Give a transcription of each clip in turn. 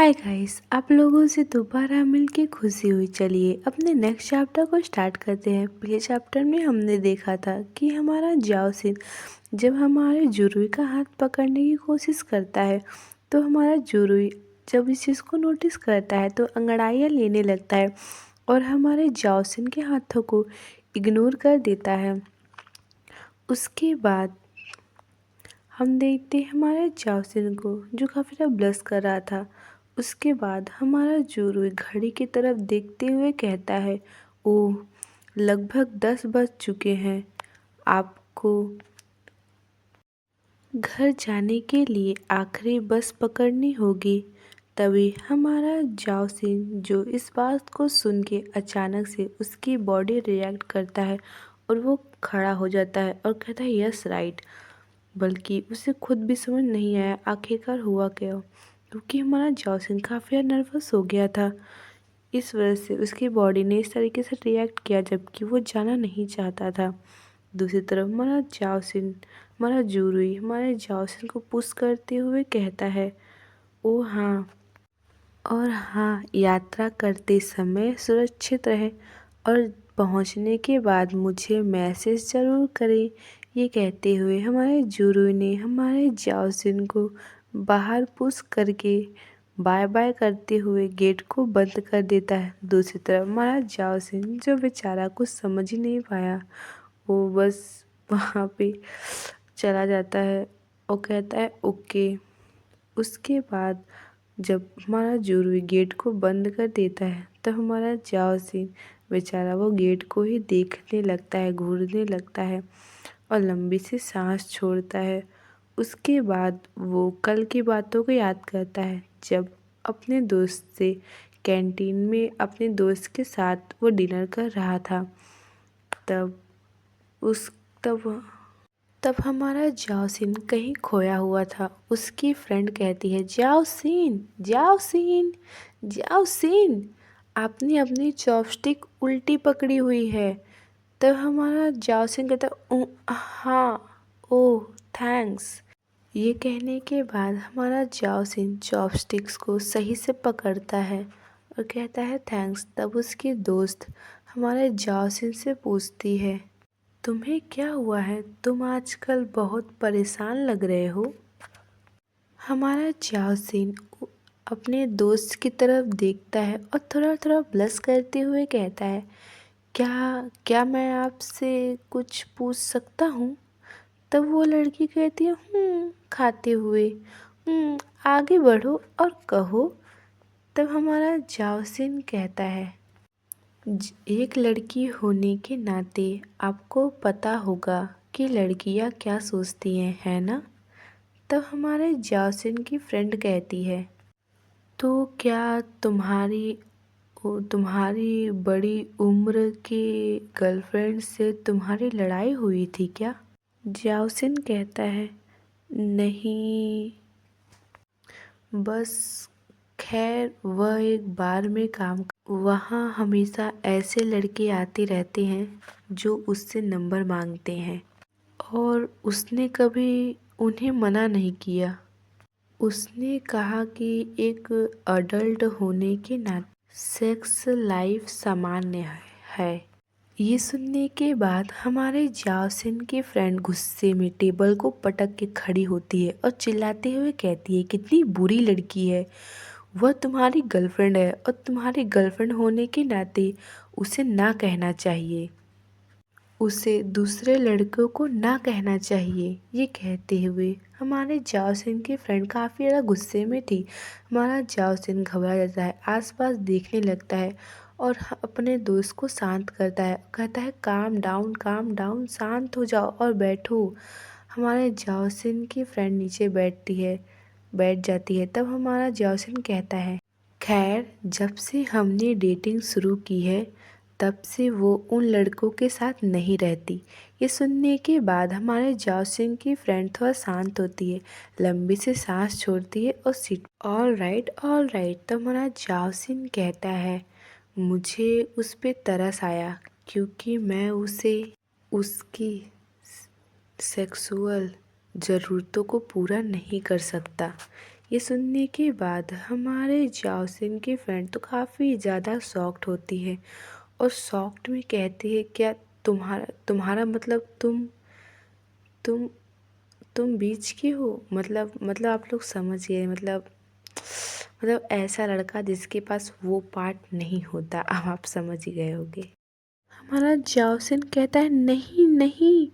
Hi guys, आप लोगों से दोबारा मिलके खुशी हुई। चलिए अपने नेक्स्ट चैप्टर को स्टार्ट करते हैं। पिछले चैप्टर में हमने देखा था कि हमारा जाओसिन जब हमारे जुरुई का हाथ पकड़ने की कोशिश करता है तो हमारा जुरुई जब इस चीज़ को नोटिस करता है तो अंगड़ाइयाँ लेने लगता है और हमारे जाओसिन के हाथों को इग्नोर कर देता है। उसके बाद हम देखते हैं हमारे जाओसिन को जो काफ़ी ज़्यादा ब्लश कर रहा था। उसके बाद हमारा जुरुई घड़ी की तरफ देखते हुए कहता है, ओह लगभग 10 बज चुके हैं, आपको घर जाने के लिए आखिरी बस पकड़नी होगी। तभी हमारा जाओसिन जो इस बात को सुन के अचानक से उसकी बॉडी रिएक्ट करता है और वो खड़ा हो जाता है और कहता है यस राइट। बल्कि उसे खुद भी समझ नहीं आया आखिरकार हुआ क्या, क्योंकि हमारा जाओसिन काफ़ी नर्वस हो गया था। इस वजह से उसकी बॉडी ने इस तरीके से रिएक्ट किया जबकि वो जाना नहीं चाहता था। दूसरी तरफ हमारा जुरुई हमारे जाओसिन को पुश करते हुए कहता है, ओ हाँ और हाँ, यात्रा करते समय सुरक्षित रहे और पहुंचने के बाद मुझे मैसेज ज़रूर करें। ये कहते हुए हमारे जुरुई ने हमारे जाओसिन को बाहर पुश करके बाय बाय करते हुए गेट को बंद कर देता है। दूसरी तरफ हमारा जाओसिन जो बेचारा कुछ समझ ही नहीं पाया, वो बस वहाँ पे चला जाता है और कहता है ओके। उसके बाद जब हमारा जुरुई गेट को बंद कर देता है तब हमारा जाओसिन बेचारा वो गेट को ही देखने लगता है, घूरने लगता है और लंबी सी सांस छोड़ता है। उसके बाद वो कल की बातों को याद करता है जब अपने दोस्त से कैंटीन में अपने दोस्त के साथ वो डिनर कर रहा था। तब उस तब तब हमारा जाओसिन कहीं खोया हुआ था। उसकी फ्रेंड कहती है, जाओसिन जाओसिन जाओसिन, आपने अपनी चॉपस्टिक उल्टी पकड़ी हुई है। तब हमारा जाओसिन कहता है, हाँ ओह थैंक्स। ये कहने के बाद हमारा जाओसिन चॉपस्टिक्स को सही से पकड़ता है और कहता है थैंक्स। तब उसकी दोस्त हमारे जाओसिन से पूछती है, तुम्हें क्या हुआ है, तुम आजकल बहुत परेशान लग रहे हो। हमारा जाओसिन अपने दोस्त की तरफ देखता है और थोड़ा थोड़ा ब्लश करते हुए कहता है, क्या क्या मैं आपसे कुछ पूछ सकता हूँ। तब वो लड़की कहती है खाते हुए, आगे बढ़ो और कहो। तब हमारा जाओसिन कहता है, एक लड़की होने के नाते आपको पता होगा कि लड़कियां क्या सोचती हैं, है ना। तब हमारे जाओसिन की फ्रेंड कहती है, तो क्या तुम्हारी बड़ी उम्र की गर्लफ्रेंड से तुम्हारी लड़ाई हुई थी क्या। जाओसिन कहता है, नहीं, बस खैर वह एक बार में काम, वहाँ हमेशा ऐसे लड़के आते रहते हैं जो उससे नंबर मांगते हैं और उसने कभी उन्हें मना नहीं किया। उसने कहा कि एक अडल्ट होने के नाते सेक्स लाइफ सामान्य है। ये सुनने के बाद हमारे जाओसिन की फ्रेंड गुस्से में टेबल को पटक के खड़ी होती है और चिल्लाते हुए कहती है, कितनी बुरी लड़की है, वह तुम्हारी गर्लफ्रेंड है और तुम्हारी गर्लफ्रेंड होने के नाते उसे ना कहना चाहिए, उसे दूसरे लड़कों को ना कहना चाहिए। ये कहते हुए हमारे जाओसिन की फ्रेंड काफ़ी ज़्यादा गुस्से में थी। हमारा जाओसिन घबरा जाता है, आसपास देखने लगता है और अपने दोस्त को शांत करता है, कहता है काम डाउन, शांत हो जाओ और बैठो। हमारे जाओसिन की फ्रेंड नीचे बैठ जाती है। तब हमारा जाओसिन कहता है, खैर जब से हमने डेटिंग शुरू की है तब से वो उन लड़कों के साथ नहीं रहती। ये सुनने के बाद हमारे जाओसिन की फ्रेंड थोड़ा शांत होती है, लंबी से सांस छोड़ती है और सीट ऑल राइट। तो हमारा जाओसिन कहता है, मुझे उस पे तरस आया क्योंकि मैं उसे उसकी सेक्सुअल ज़रूरतों को पूरा नहीं कर सकता। ये सुनने के बाद हमारे जाओसिन की फ्रेंड तो काफ़ी ज़्यादा शॉक्ड होती है और शॉक्ड में कहती है, क्या तुम्हारा तुम्हारा मतलब तुम तुम बीच के हो? मतलब आप लोग समझ गए, मतलब ऐसा लड़का जिसके पास वो पार्ट नहीं होता। अब आप समझ ही गए होंगे। हमारा जाओसिन कहता है, नहीं नहीं,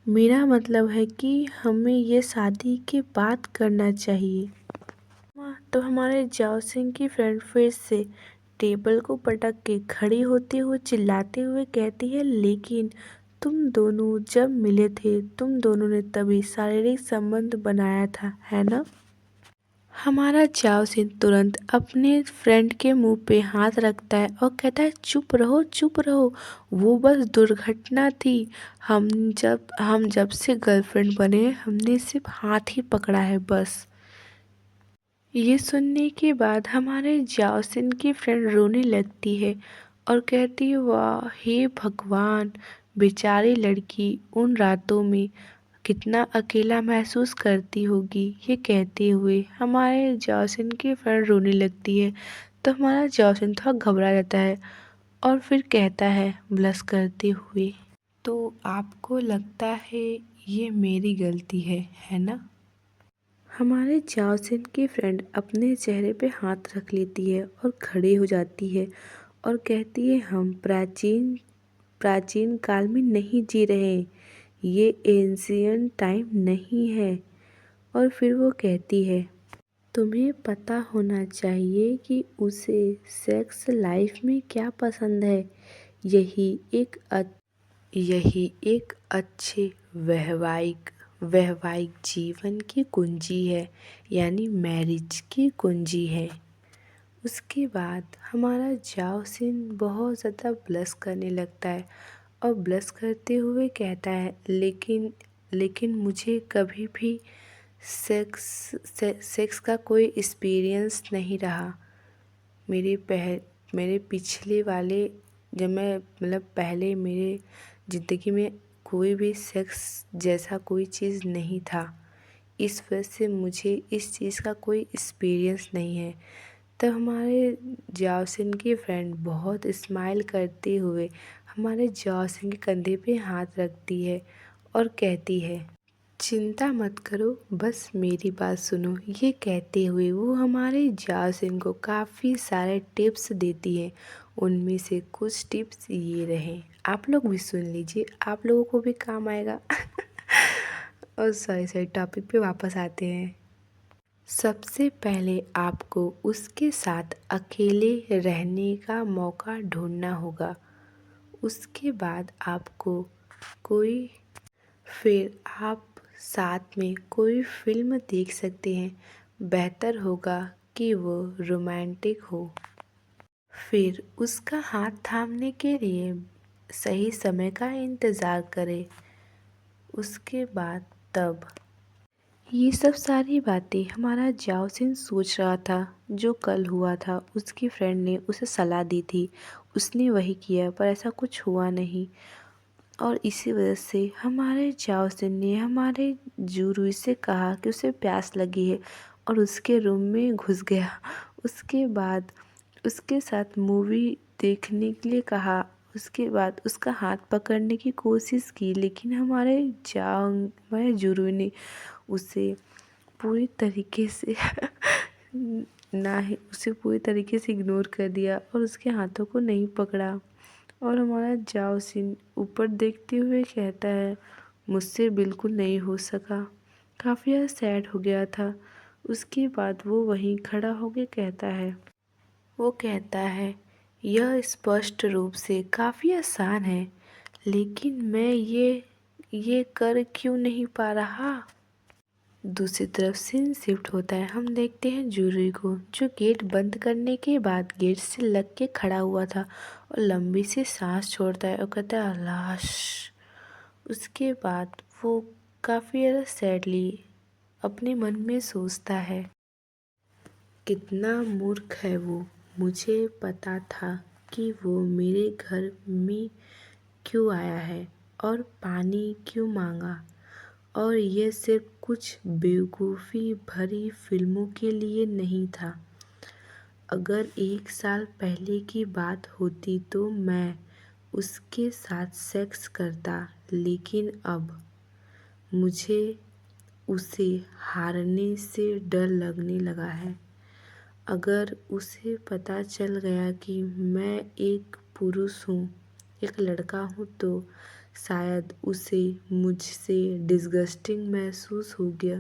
मेरा मतलब है कि हमें ये शादी के बाद करना चाहिए। तो हमारे जाओसिन की फ्रेंड फिर से टेबल को पटक के खड़ी होते हुए चिल्लाते हुए कहती है, लेकिन तुम दोनों जब मिले थे तुम दोनों ने तभी शारीरिक संबंध बनाया था, है ना? हमारा जाओसिन तुरंत अपने फ्रेंड के मुंह पे हाथ रखता है और कहता है, चुप रहो चुप रहो, वो बस दुर्घटना थी। हम जब से गर्लफ्रेंड बने हमने सिर्फ हाथ ही पकड़ा है बस। ये सुनने के बाद हमारे जाओसिन की फ्रेंड रोने लगती है और कहती है, वाह हे भगवान, बेचारी लड़की उन रातों में कितना अकेला महसूस करती होगी। ये कहते हुए हमारे जाओसिन की फ्रेंड रोने लगती है तो हमारा जाओसिन थोड़ा घबरा जाता है और फिर कहता है ब्लश करते हुए, तो आपको लगता है ये मेरी गलती है ना? हमारे जाओसिन की फ्रेंड अपने चेहरे पे हाथ रख लेती है और खड़ी हो जाती है और कहती है, हम प्राचीन प्राचीन काल में नहीं जी रहे, ये एंशियंट टाइम नहीं है। और फिर वो कहती है, तुम्हें पता होना चाहिए कि उसे सेक्स लाइफ में क्या पसंद है। यही एक यही एक अच्छे वैवाहिक वैवाहिक जीवन की कुंजी है, यानी मैरिज की कुंजी है। उसके बाद हमारा जाओसिन बहुत ज़्यादा ब्लश करने लगता है और ब्लश करते हुए कहता है, लेकिन मुझे कभी भी सेक्स का कोई एक्सपीरियंस नहीं रहा। मेरे पिछले वाले, जब मैं पहले मेरे ज़िंदगी में कोई भी सेक्स जैसा कोई चीज़ नहीं था, इस वजह से मुझे इस चीज़ का कोई एक्सपीरियंस नहीं है। तब हमारे जाओसिन की फ्रेंड बहुत स्माइल करते हुए हमारे जाओसिन के कंधे पे हाथ रखती है और कहती है, चिंता मत करो, बस मेरी बात सुनो। ये कहते हुए वो हमारे जाओसिन को काफ़ी सारे टिप्स देती है। उनमें से कुछ टिप्स ये रहे, आप लोग भी सुन लीजिए, आप लोगों को भी काम आएगा। और सही टॉपिक पे वापस आते हैं। सबसे पहले आपको उसके साथ अकेले रहने का मौका ढूंढना होगा। उसके बाद आपको कोई फिर आप साथ में कोई फिल्म देख सकते हैं। बेहतर होगा कि वो रोमांटिक हो। फिर उसका हाथ थामने के लिए सही समय का इंतज़ार करें। उसके बाद तब ये सब सारी बातें हमारा जाओसिन सोच रहा था। जो कल हुआ था उसकी फ्रेंड ने उसे सलाह दी थी, उसने वही किया, पर ऐसा कुछ हुआ नहीं। और इसी वजह से हमारे जाओसिन ने हमारे जुरुई से कहा कि उसे प्यास लगी है और उसके रूम में घुस गया। उसके बाद उसके साथ मूवी देखने के लिए कहा। उसके बाद उसका हाथ पकड़ने की कोशिश की, लेकिन हमारे जुरुई ने उसे पूरी तरीके से ना ही उसे पूरी तरीके से इग्नोर कर दिया और उसके हाथों को नहीं पकड़ा। और हमारा जाओसिन ऊपर देखते हुए कहता है, मुझसे बिल्कुल नहीं हो सका। काफ़ी ज़्यादा सैड हो गया था। उसके बाद वो वहीं खड़ा होकर कहता है, यह स्पष्ट रूप से काफ़ी आसान है, लेकिन मैं ये कर क्यों नहीं पा रहा। दूसरी तरफ सीन शिफ्ट होता है। हम देखते हैं जूरी को, जो गेट बंद करने के बाद गेट से लग के खड़ा हुआ था और लंबी सी सांस छोड़ता है और कहता है, लाश। उसके बाद वो काफ़ी ज़्यादा सैडली अपने मन में सोचता है, कितना मूर्ख है वो। मुझे पता था कि वो मेरे घर में क्यों आया है और पानी क्यों मांगा, और ये सिर्फ कुछ बेवकूफ़ी भरी फिल्मों के लिए नहीं था। अगर 1 साल पहले की बात होती तो मैं उसके साथ सेक्स करता, लेकिन अब मुझे उसे हारने से डर लगने लगा है। अगर उसे पता चल गया कि मैं एक पुरुष हूँ, एक लड़का हूँ, तो शायद उसे मुझसे डिस्गस्टिंग महसूस होगा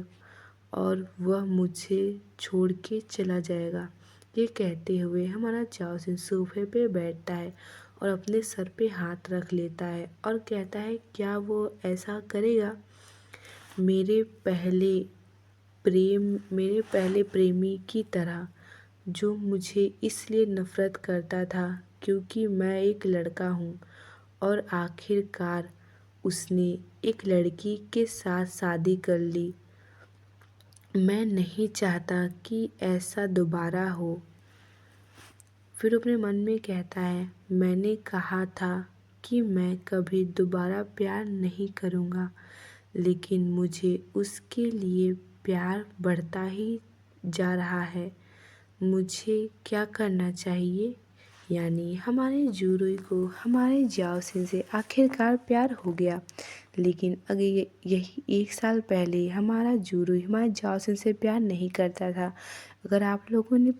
और वह मुझे छोड़ के चला जाएगा। ये कहते हुए हमारा जाओसिन सोफे पे बैठता है और अपने सर पे हाथ रख लेता है और कहता है, क्या वो ऐसा करेगा? मेरे पहले प्रेमी की तरह, जो मुझे इसलिए नफ़रत करता था क्योंकि मैं एक लड़का हूँ। और आखिरकार उसने एक लड़की के साथ शादी कर ली। मैं नहीं चाहता कि ऐसा दोबारा हो। फिर अपने मन में कहता है, मैंने कहा था कि मैं कभी दोबारा प्यार नहीं करूँगा, लेकिन मुझे उसके लिए प्यार बढ़ता ही जा रहा है। मुझे क्या करना चाहिए? यानी हमारे जुरुई को हमारे जाओसिन से आखिरकार प्यार हो गया। लेकिन अगर यही 1 साल पहले हमारा जुरुई हमारे जाओसिन से प्यार नहीं करता था। अगर आप लोगों ने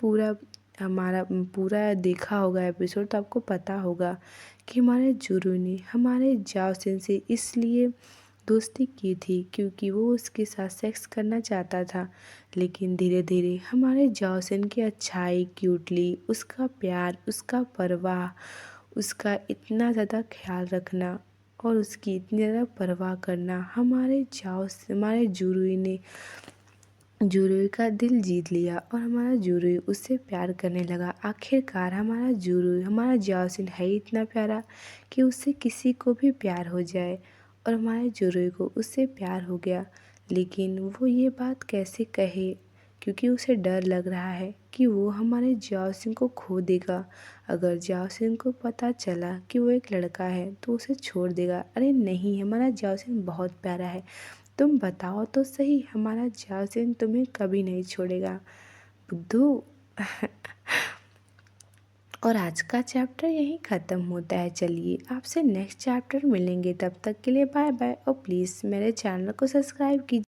हमारा पूरा देखा होगा एपिसोड, तो आपको पता होगा कि हमारे जुरुई ने हमारे जाओसिन से इसलिए दोस्ती की थी क्योंकि वो उसके साथ सेक्स करना चाहता था। लेकिन धीरे धीरे हमारे जाओसिन की अच्छाई, क्यूटली, उसका प्यार, उसका परवाह, उसका इतना ज़्यादा ख्याल रखना और उसकी इतनी ज़्यादा परवाह करना हमारे जुरुई का दिल जीत लिया और हमारा जुरुई उससे प्यार करने लगा। आखिरकार हमारा जाओसिन है इतना प्यारा कि उससे किसी को भी प्यार हो जाए, और हमारे जुरुई को उससे प्यार हो गया। लेकिन वो ये बात कैसे कहे, क्योंकि उसे डर लग रहा है कि वो हमारे जाओसिन को खो देगा। अगर जाओसिन को पता चला कि वो एक लड़का है तो उसे छोड़ देगा। अरे नहीं, हमारा जाओसिन बहुत प्यारा है। तुम बताओ तो सही, हमारा जाओसिन तुम्हें कभी नहीं छोड़ेगा बुद्धू। और आज का चैप्टर यहीं ख़त्म होता है। चलिए आपसे नेक्स्ट चैप्टर मिलेंगे, तब तक के लिए बाय बाय। और प्लीज़ मेरे चैनल को सब्सक्राइब कीजिए।